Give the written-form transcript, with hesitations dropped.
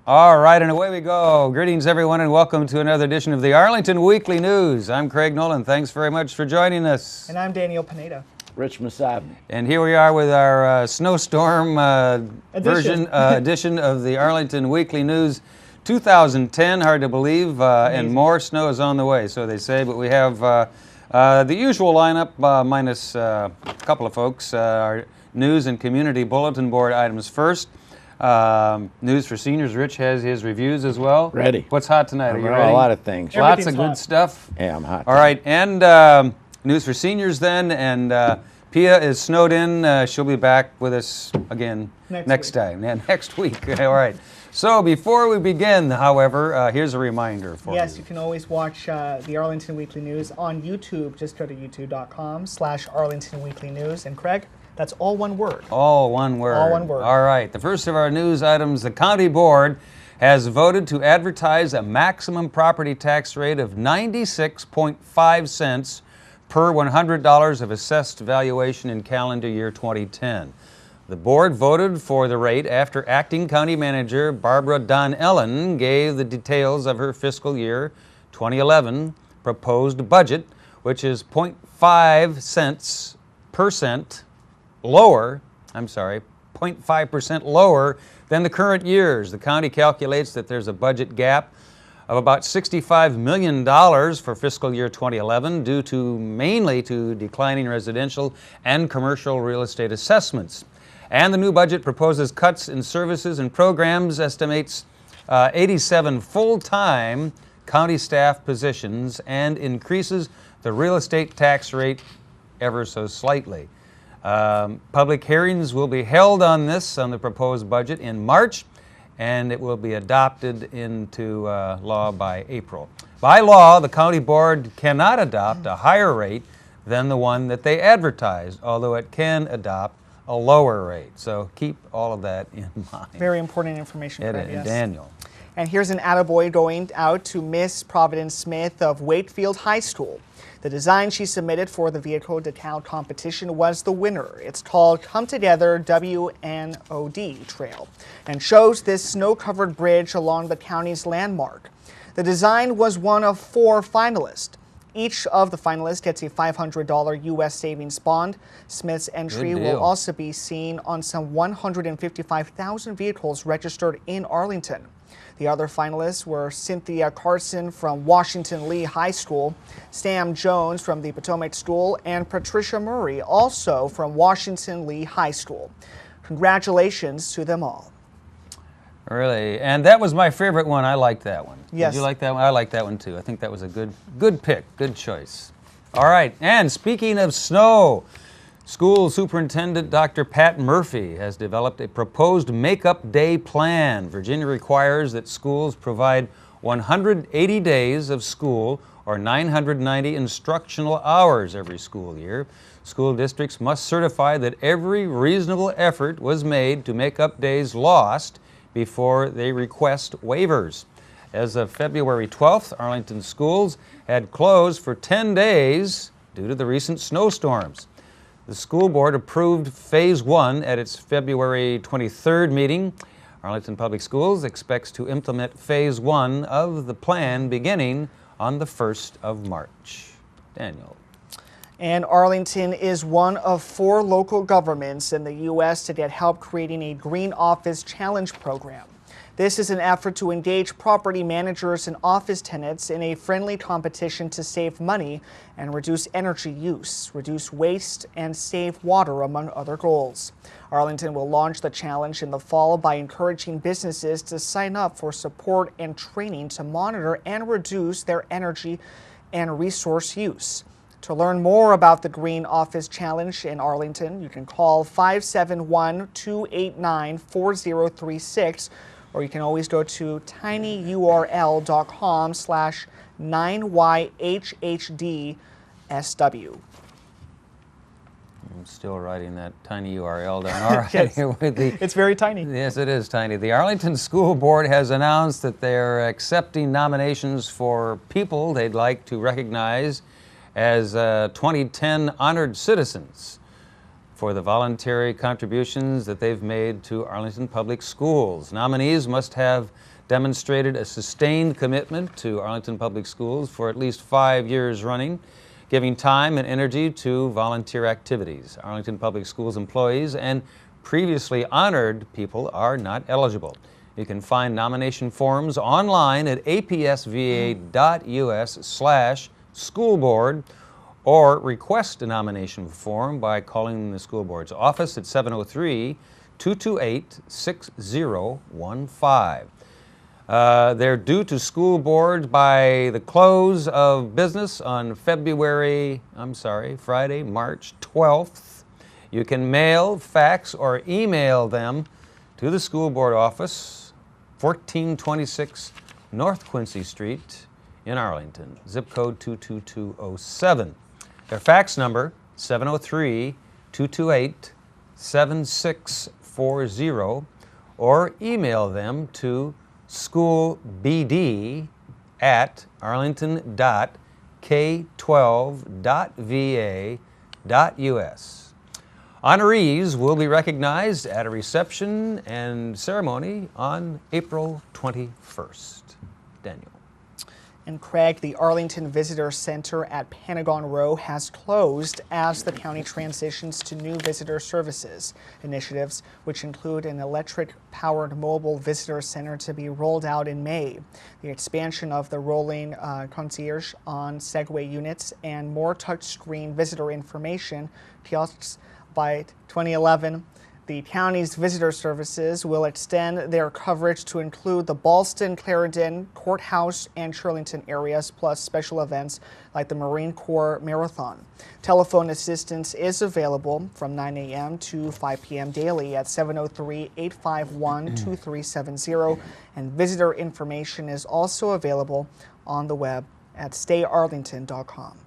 All right, and away we go. Greetings, everyone, and welcome to another edition of the Arlington Weekly News. I'm Craig Nolan. Thanks very much for joining us. And I'm Daniel Pineda. Rich Masabny. And here we are with our snowstorm edition of the Arlington Weekly News 2010. Hard to believe, and more snow is on the way, so they say. But we have the usual lineup, minus a couple of folks. Our news and community bulletin board items first. News for seniors. Rich has his reviews as well. Ready. What's hot tonight? Are you ready? A lot of things. Lots of good stuff. Yeah, I'm hot. All right, and news for seniors then, and Pia is snowed in. She'll be back with us again next time. Yeah, next week. All right. So before we begin, however, here's a reminder for you. Yes, you can always watch the Arlington Weekly News on YouTube. Just go to youtube.com/Arlington Weekly News. And Craig, that's all one word. All one word. All one word. All right. The first of our news items, the county board has voted to advertise a maximum property tax rate of 96.5 cents per $100 of assessed valuation in calendar year 2010. The board voted for the rate after acting county manager Barbara Don-Ellen gave the details of her fiscal year 2011 proposed budget, which is 0.5 cents per cent lower, 0.5% lower than the current years. The county calculates that there's a budget gap of about $65 million for fiscal year 2011 due to mainly to declining residential and commercial real estate assessments. And the new budget proposes cuts in services and programs, estimates 87 full-time county staff positions, and increases the real estate tax rate ever so slightly. Public hearings will be held on the proposed budget in March, and it will be adopted into law by April. By law, the county board cannot adopt a higher rate than the one that they advertised, although it can adopt a lower rate. So keep all of that in mind. Very important information, Craig, yes. Daniel. And here's an attaboy going out to Miss Providence Smith of Wakefield High School. The design she submitted for the Vehicle Decal competition was the winner. It's called Come Together WNOD Trail and shows this snow-covered bridge along the county's landmark. The design was one of 4 finalists. Each of the finalists gets a $500 U.S. savings bond. Smith's entry will also be seen on some 155,000 vehicles registered in Arlington. The other finalists were Cynthia Carson from Washington Lee High School, Sam Jones from the Potomac School, and Patricia Murray, also from Washington Lee High School. Congratulations to them all. Really, and that was my favorite one. I liked that one. Yes. Did you like that one? I liked that one too. I think that was a good pick, good choice. All right, and speaking of snow, School Superintendent Dr. Pat Murphy has developed a proposed Make-Up Day plan. Virginia requires that schools provide 180 days of school or 990 instructional hours every school year. School districts must certify that every reasonable effort was made to make up days lost before they request waivers. As of February 12th, Arlington schools had closed for 10 days due to the recent snowstorms. The school board approved Phase 1 at its February 23rd meeting. Arlington Public Schools expects to implement Phase 1 of the plan beginning on the 1st of March. Daniel. And Arlington is one of 4 local governments in the U.S. to get help creating a Green Office Challenge program. This is an effort to engage property managers and office tenants in a friendly competition to save money and reduce energy use, reduce waste, and save water, among other goals. Arlington will launch the challenge in the fall by encouraging businesses to sign up for support and training to monitor and reduce their energy and resource use. To learn more about the Green Office Challenge in Arlington, you can call 571-289-4036, or you can always go to tinyurl.com/9YHHDSW. I'm still writing that tiny URL down. All right. Yes. It's very tiny. Yes, it is tiny. The Arlington School Board has announced that they're accepting nominations for people they'd like to recognize as 2010 honored citizens for the voluntary contributions that they've made to Arlington Public Schools. Nominees must have demonstrated a sustained commitment to Arlington Public Schools for at least 5 years running, giving time and energy to volunteer activities. Arlington Public Schools employees and previously honored people are not eligible. You can find nomination forms online at apsva.us/schoolboard or request a nomination form by calling the school board's office at 703-228-6015. They're due to school board by the close of business on Friday, March 12th. You can mail, fax, or email them to the school board office, 1426 North Quincy Street in Arlington, zip code 22207. Their fax number, 703-228-7640, or email them to schoolbd@arlington.k12.va.us. Honorees will be recognized at a reception and ceremony on April 21st. Daniel. And Craig, the Arlington Visitor Center at Pentagon Row has closed as the county transitions to new visitor services initiatives, which include an electric-powered mobile visitor center to be rolled out in May, the expansion of the rolling concierge on Segway units, and more touchscreen visitor information kiosks. By 2011, the county's visitor services will extend their coverage to include the Ballston, Clarendon, Courthouse, and Shirlington areas, plus special events like the Marine Corps Marathon. Telephone assistance is available from 9 a.m. to 5 p.m. daily at 703-851-2370, and visitor information is also available on the web at stayarlington.com.